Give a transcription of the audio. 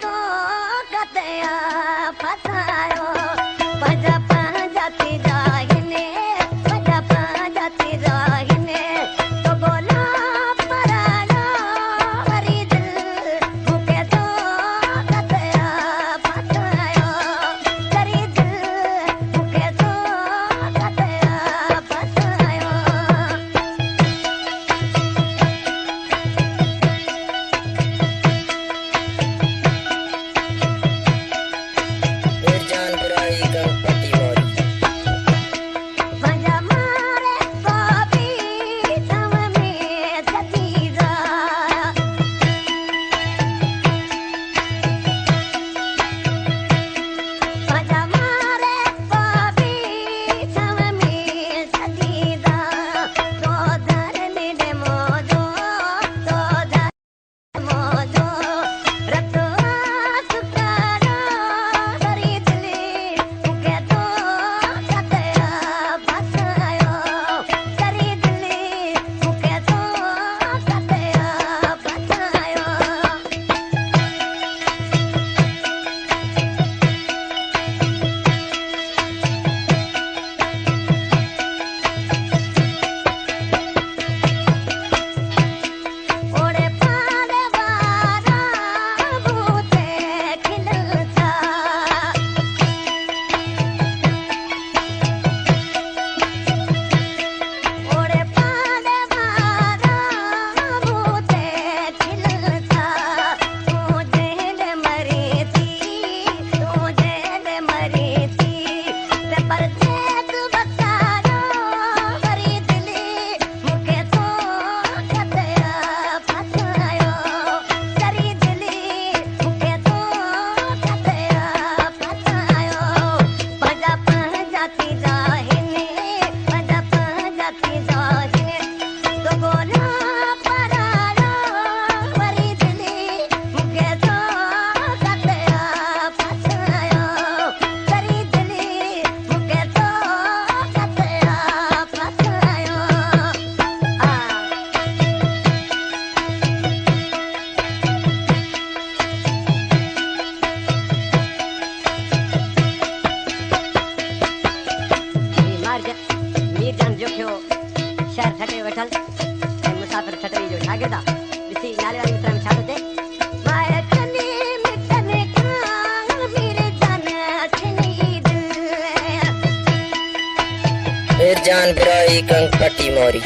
तो कतया फसायो पंजा पंजा तेरा हिने पंजा पंजा तेरा हिने तो बोला पराया हरी दिल मुके तो कतया फसायो हरी दिल मुके तो कतया फसायो मीरजान बुराई कंग पट्टी मोरी पंजा मारे बाबी तम में सतीरा पंजा मारे बाबी तम में सतीरा तो धरने दे मोजो तो धरने मोजो रतो सुकारा हरी दिली मुके तो कतया फसायो हरी दिली मुके तो कतया फसायो ओड़े पाड़े वारा भूते खिलता ओड़े पाड़े वारा भूते खिलता तू जेल मरी थी ते पर देख बतायो हरी दिली मुके तो कतया फसायो हरी दिली मुके तो कतया फसायो पंजा पंजा तेरा हिने पंजा पंजा तेरा हिने तो बोला पराया हरी दिली मुके तो कतया फसायो हरी दिली मुके तो कतया फसायो आ मीरजान जो थियो शहर ठटे वठल ऐं मुसाफ़िर ठटरी जो शागिर्द आहे ॾिसी नाले वारी मित्र में छा थो थिए माए कनी मिटने खां मीरजान छिनी दिल मीरजान बुराई कंग पट्टी मोरी